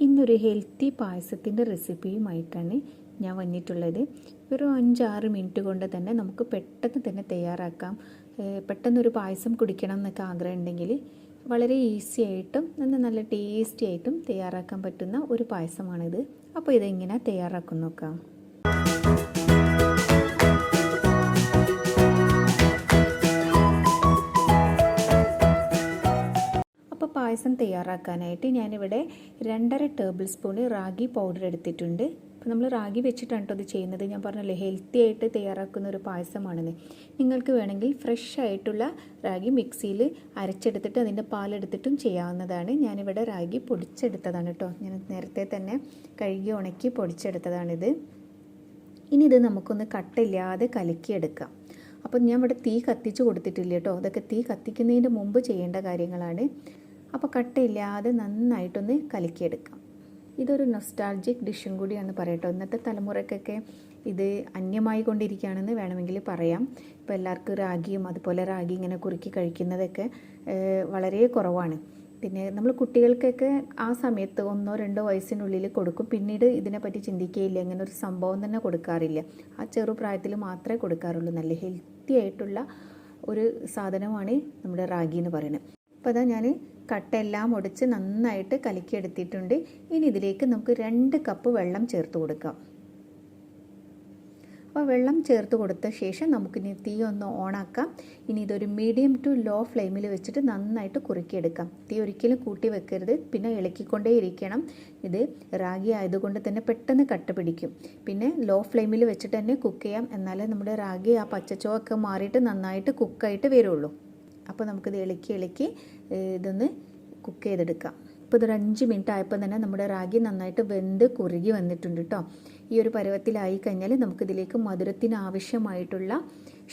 ഇന്നൊരു ഹെൽത്തി പായസത്തിൻ്റെ റെസിപ്പിയുമായിട്ടാണ് ഞാൻ വന്നിട്ടുള്ളത്. വെറും 5-6 മിനിറ്റ് കൊണ്ട് തന്നെ നമുക്ക് പെട്ടെന്ന് തന്നെ തയ്യാറാക്കാം. പെട്ടെന്നൊരു പായസം കുടിക്കണം എന്നൊക്കെ ആഗ്രഹം ഉണ്ടെങ്കിൽ വളരെ ഈസി ആയിട്ടും നല്ല ടേസ്റ്റി ആയിട്ടും തയ്യാറാക്കാൻ പറ്റുന്ന ഒരു പായസമാണിത്. അപ്പോൾ ഇതെങ്ങനെ തയ്യാറാക്കും നോക്കാം. പായസം തയ്യാറാക്കാനായിട്ട് ഞാനിവിടെ 2.5 ടേബിൾ സ്പൂൺ റാഗി പൗഡർ എടുത്തിട്ടുണ്ട്. അപ്പോൾ നമ്മൾ റാഗി വെച്ചിട്ടാണ് കേട്ടോ ഇത് ചെയ്യുന്നത്. ഞാൻ പറഞ്ഞല്ലോ ഹെൽത്തി ആയിട്ട് തയ്യാറാക്കുന്ന ഒരു പായസമാണിത്. നിങ്ങൾക്ക് വേണമെങ്കിൽ ഫ്രഷ് ആയിട്ടുള്ള റാഗി മിക്സിയിൽ അരച്ചെടുത്തിട്ട് അതിൻ്റെ പാലെടുത്തിട്ടും ചെയ്യാവുന്നതാണ്. ഞാനിവിടെ റാഗി പൊടിച്ചെടുത്തതാണ് കേട്ടോ. ഞാൻ നേരത്തെ തന്നെ കഴുകി ഉണക്കി പൊടിച്ചെടുത്തതാണിത്. ഇനി ഇത് നമുക്കൊന്ന് കട്ടയില്ലാതെ കലക്കിയെടുക്കാം. അപ്പോൾ ഞാൻ ഇവിടെ തീ കത്തിച്ച് കൊടുത്തിട്ടില്ല കേട്ടോ. അതൊക്കെ തീ കത്തിക്കുന്നതിൻ്റെ മുമ്പ് ചെയ്യേണ്ട കാര്യങ്ങളാണ്. അപ്പോൾ കട്ടയില്ലാതെ നന്നായിട്ടൊന്ന് കലക്കിയെടുക്കാം. ഇതൊരു നൊസ്റ്റാൾജിക് ഡിഷും കൂടിയാണ് പറയട്ടോ. ഇന്നത്തെ തലമുറയ്ക്കൊക്കെ ഇത് അന്യമായി കൊണ്ടിരിക്കുകയാണെന്ന് വേണമെങ്കിൽ പറയാം. ഇപ്പോൾ എല്ലാവർക്കും റാഗിയും അതുപോലെ റാഗി ഇങ്ങനെ കുറുക്കി കഴിക്കുന്നതൊക്കെ വളരെ കുറവാണ്. പിന്നെ നമ്മൾ കുട്ടികൾക്കൊക്കെ ആ സമയത്ത് 1-2 വയസ്സിനുള്ളിൽ കൊടുക്കും. പിന്നീട് ഇതിനെപ്പറ്റി ചിന്തിക്കുകയില്ല. അങ്ങനെ ഒരു സംഭവം തന്നെ കൊടുക്കാറില്ല. ആ ചെറുപ്രായത്തിൽ മാത്രമേ കൊടുക്കാറുള്ളൂ. നല്ല ഹെൽത്തി ആയിട്ടുള്ള ഒരു സാധനമാണ് നമ്മുടെ റാഗി എന്ന് പറയുന്നത്. അപ്പോൾ അതാ ഞാൻ കട്ടയെല്ലാം ഒടിച്ച് നന്നായിട്ട് കലക്കിയെടുത്തിട്ടുണ്ട്. ഇനി ഇതിലേക്ക് നമുക്ക് 2 കപ്പ് വെള്ളം ചേർത്ത് കൊടുക്കാം. അപ്പോൾ വെള്ളം ചേർത്ത് കൊടുത്ത ശേഷം നമുക്കിനി തീ ഒന്ന് ഓണാക്കാം. ഇനി ഇതൊരു മീഡിയം ടു ലോ ഫ്ലെയിമിൽ വെച്ചിട്ട് നന്നായിട്ട് കുറുക്കിയെടുക്കാം. തീ ഒരിക്കലും കൂട്ടി വെക്കരുത്, പിന്നെ ഇളക്കിക്കൊണ്ടേ ഇരിക്കണം. ഇത് റാഗി ആയതുകൊണ്ട് തന്നെ പെട്ടെന്ന് കട്ട പിടിക്കും. പിന്നെ ലോ ഫ്ലെയിമിൽ വെച്ചിട്ട് തന്നെ കുക്ക് ചെയ്യാം. എന്നാലേ നമ്മുടെ റാഗി ആ പച്ചച്ചുവൊക്കെ മാറിയിട്ട് നന്നായിട്ട് കുക്കായിട്ട് വരുള്ളൂ. അപ്പോൾ നമുക്കിത് ഇളക്കി ഇതൊന്ന് കുക്ക് ചെയ്തെടുക്കാം. ഇപ്പോൾ ഇതൊരു 5 മിനിറ്റ് ആയപ്പോൾ തന്നെ നമ്മുടെ റാഗി നന്നായിട്ട് വെന്ത് കുറുകി വന്നിട്ടുണ്ട് കേട്ടോ. ഈ ഒരു പരുവത്തിലായി കഴിഞ്ഞാൽ നമുക്കിതിലേക്ക് മധുരത്തിന് ആവശ്യമായിട്ടുള്ള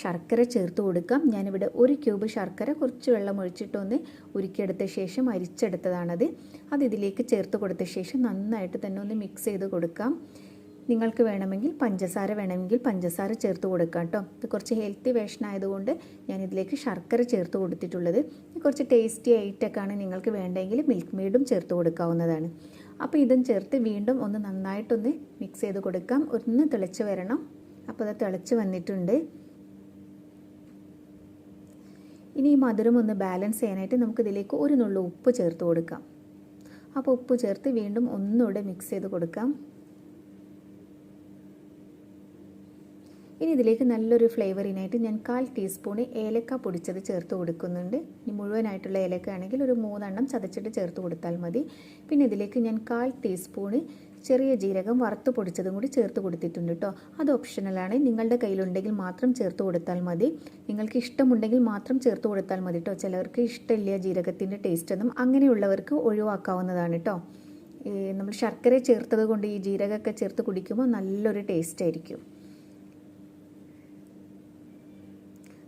ശർക്കര ചേർത്ത് കൊടുക്കാം. ഞാനിവിടെ 1 ക്യൂബ് ശർക്കര കുറച്ച് വെള്ളം ഒഴിച്ചിട്ടൊന്ന് ഉരുക്കിയെടുത്ത ശേഷം അരിച്ചെടുത്തതാണത്. അത് ഇതിലേക്ക് ചേർത്ത് കൊടുത്ത ശേഷം നന്നായിട്ട് തന്നെ ഒന്ന് മിക്സ് ചെയ്ത് കൊടുക്കാം. നിങ്ങൾക്ക് വേണമെങ്കിൽ പഞ്ചസാര ചേർത്ത് കൊടുക്കാം കേട്ടോ. ഇത് കുറച്ച് ഹെൽത്തി വേഷൻ ആയതുകൊണ്ട് ഞാനിതിലേക്ക് ശർക്കര ചേർത്ത് കൊടുത്തിട്ടുള്ളത്. കുറച്ച് ടേസ്റ്റി ആയിട്ടൊക്കെയാണ് നിങ്ങൾക്ക് വേണ്ടെങ്കിൽ മിൽക്ക് മെയ്ഡും ചേർത്ത് കൊടുക്കാവുന്നതാണ്. അപ്പോൾ ഇതും ചേർത്ത് വീണ്ടും ഒന്ന് നന്നായിട്ടൊന്ന് മിക്സ് ചെയ്ത് കൊടുക്കാം. ഒന്ന് തിളച്ച് വരണം. അപ്പോൾ അത് തിളച്ച് വന്നിട്ടുണ്ട്. ഇനി ഈ മധുരം ഒന്ന് ബാലൻസ് ചെയ്യാനായിട്ട് നമുക്കിതിലേക്ക് 1 നുള്ളു ഉപ്പ് ചേർത്ത് കൊടുക്കാം. അപ്പോൾ ഉപ്പ് ചേർത്ത് വീണ്ടും ഒന്നുകൂടെ മിക്സ് ചെയ്ത് കൊടുക്കാം. ഇനി ഇതിലേക്ക് നല്ലൊരു ഫ്ലേവറിനായിട്ട് ഞാൻ 1/4 ടീസ്പൂൺ ഏലക്ക പൊടിച്ചത് ചേർത്ത് കൊടുക്കുന്നുണ്ട്. ഇനി മുഴുവനായിട്ടുള്ള ഏലക്ക ആണെങ്കിൽ ഒരു 3 എണ്ണം ചതച്ചിട്ട് ചേർത്ത് കൊടുത്താൽ മതി. പിന്നെ ഇതിലേക്ക് ഞാൻ 1/4 ടീസ്പൂൺ ചെറിയ ജീരകം വറുത്ത് പൊടിച്ചതും കൂടി ചേർത്ത് കൊടുത്തിട്ടുണ്ട് കേട്ടോ. അത് ഓപ്ഷണലാണ്. നിങ്ങളുടെ കയ്യിലുണ്ടെങ്കിൽ മാത്രം ചേർത്ത് കൊടുത്താൽ മതി. നിങ്ങൾക്ക് ഇഷ്ടമുണ്ടെങ്കിൽ മാത്രം ചേർത്ത് കൊടുത്താൽ മതി കേട്ടോ. ചിലർക്ക് ഇഷ്ടമില്ല ജീരകത്തിൻ്റെ ടേസ്റ്റൊന്നും. അങ്ങനെയുള്ളവർക്ക് ഒഴിവാക്കാവുന്നതാണ് കേട്ടോ. നമ്മൾ ശർക്കര ചേർത്തത് കൊണ്ട് ഈ ജീരകമൊക്കെ ചേർത്ത് കുടിക്കുമ്പോൾ നല്ലൊരു ടേസ്റ്റ് ആയിരിക്കും.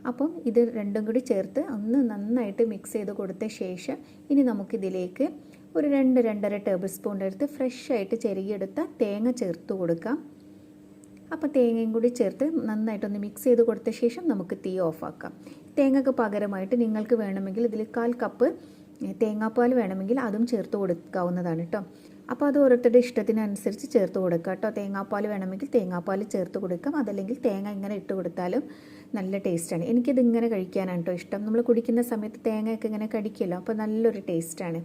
അപ്പം ഇത് രണ്ടും കൂടി ചേർത്ത് ഒന്ന് നന്നായിട്ട് മിക്സ് ചെയ്ത് കൊടുത്ത ശേഷം ഇനി നമുക്കിതിലേക്ക് ഒരു 2-2.5 ടേബിൾ സ്പൂണിൻ്റെ അടുത്ത് ഫ്രഷ് ആയിട്ട് ചെരുകിയെടുത്ത തേങ്ങ ചേർത്ത് കൊടുക്കാം. അപ്പോൾ തേങ്ങയും കൂടി ചേർത്ത് നന്നായിട്ടൊന്ന് മിക്സ് ചെയ്ത് കൊടുത്ത ശേഷം നമുക്ക് തീ ഓഫാക്കാം. തേങ്ങയ്ക്ക് പകരമായിട്ട് നിങ്ങൾക്ക് വേണമെങ്കിൽ ഇതിൽ 1/4 കപ്പ് തേങ്ങാപ്പാൽ വേണമെങ്കിൽ അതും ചേർത്ത് കൊടുക്കാവുന്നതാണ് കേട്ടോ. അപ്പോൾ അത് ഓരോരുത്തരുടെ ഇഷ്ടത്തിനനുസരിച്ച് ചേർത്ത് കൊടുക്കുക കേട്ടോ. തേങ്ങാപ്പാൽ വേണമെങ്കിൽ തേങ്ങാപ്പാൽ ചേർത്ത് കൊടുക്കാം. അതല്ലെങ്കിൽ തേങ്ങ ഇങ്ങനെ ഇട്ട് കൊടുത്താലും നല്ല ടേസ്റ്റാണ്. എനിക്കിത് ഇങ്ങനെ കഴിക്കാനാണ് കേട്ടോ ഇഷ്ടം. നമ്മൾ കുടിക്കുന്ന സമയത്ത് തേങ്ങയൊക്കെ ഇങ്ങനെ കടിക്കുമല്ലോ, അപ്പോൾ നല്ലൊരു ടേസ്റ്റാണ്.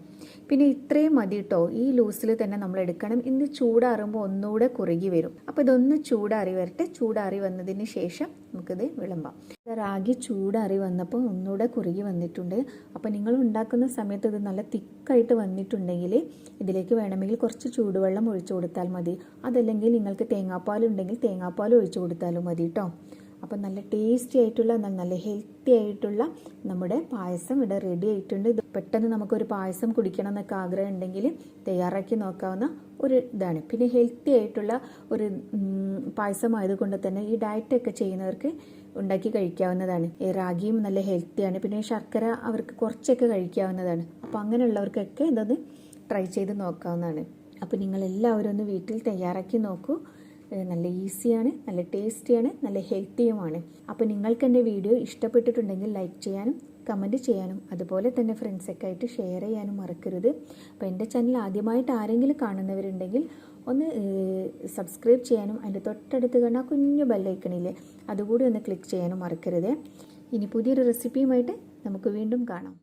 പിന്നെ ഇത്രയും മതി കേട്ടോ. ഈ ലൂസിൽ തന്നെ നമ്മൾ എടുക്കണം. ഇന്ന് ചൂടാറുമ്പോൾ ഒന്നുകൂടെ കുറുകി വരും. അപ്പോൾ ഇതൊന്ന് ചൂടാറി വരട്ടെ. ചൂടാറി വന്നതിന് ശേഷം നമുക്കിത് വിളമ്പാം. റാഗി ചൂടാറി വന്നപ്പോൾ ഒന്നുകൂടെ കുറുകി വന്നിട്ടുണ്ട്. അപ്പോൾ നിങ്ങൾ ഉണ്ടാക്കുന്ന സമയത്ത് ഇത് നല്ല തിക്കായിട്ട് വന്നിട്ടുണ്ടെങ്കിൽ ഇതിലേക്ക് വേണമെങ്കിൽ കുറച്ച് ചൂടുവെള്ളം ഒഴിച്ചു കൊടുത്താൽ മതി. അതല്ലെങ്കിൽ നിങ്ങൾക്ക് തേങ്ങാപ്പാലുണ്ടെങ്കിൽ തേങ്ങാപ്പാൽ ഒഴിച്ചു കൊടുത്താലും മതി കേട്ടോ. അപ്പം നല്ല ടേസ്റ്റി ആയിട്ടുള്ള നല്ല ഹെൽത്തി ആയിട്ടുള്ള നമ്മുടെ പായസം ഇവിടെ റെഡി ആയിട്ടുണ്ട്. ഇത് പെട്ടെന്ന് നമുക്കൊരു പായസം കുടിക്കണം എന്നൊക്കെ ആഗ്രഹം ഉണ്ടെങ്കിൽ തയ്യാറാക്കി നോക്കാവുന്ന ഒരു ഇതാണ്. പിന്നെ ഹെൽത്തി ആയിട്ടുള്ള ഒരു പായസം ആയതുകൊണ്ട് തന്നെ ഈ ഡയറ്റൊക്കെ ചെയ്യുന്നവർക്ക് ഉണ്ടാക്കി കഴിക്കാവുന്നതാണ്. റാഗിയും നല്ല ഹെൽത്തിയാണ്. പിന്നെ ശർക്കര അവർക്ക് കുറച്ചൊക്കെ കഴിക്കാവുന്നതാണ്. അപ്പോൾ അങ്ങനെയുള്ളവർക്കൊക്കെ ഇതൊന്ന് ട്രൈ ചെയ്ത് നോക്കാവുന്നതാണ്. അപ്പോൾ നിങ്ങളെല്ലാവരും ഒന്ന് വീട്ടിൽ തയ്യാറാക്കി നോക്കൂ. നല്ല ഈസിയാണ്, നല്ല ടേസ്റ്റിയാണ്, നല്ല ഹെൽത്തിയുമാണ്. അപ്പോൾ നിങ്ങൾക്ക് എൻ്റെ വീഡിയോ ഇഷ്ടപ്പെട്ടിട്ടുണ്ടെങ്കിൽ ലൈക്ക് ചെയ്യാനും കമൻറ്റ് ചെയ്യാനും അതുപോലെ തന്നെ ഫ്രണ്ട്സൊക്കെ ആയിട്ട് ഷെയർ ചെയ്യാനും മറക്കരുത്. അപ്പോൾ എൻ്റെ ചാനൽ ആദ്യമായിട്ട് ആരെങ്കിലും കാണുന്നവരുണ്ടെങ്കിൽ ഒന്ന് സബ്സ്ക്രൈബ് ചെയ്യാനും അതിൻ്റെ തൊട്ടടുത്ത് കണ്ട കുഞ്ഞു ബെല്ലൈക്കണില്ലേ അതുകൂടി ഒന്ന് ക്ലിക്ക് ചെയ്യാനും മറക്കരുത്. ഇനി പുതിയൊരു റെസിപ്പിയുമായിട്ട് നമുക്ക് വീണ്ടും കാണാം.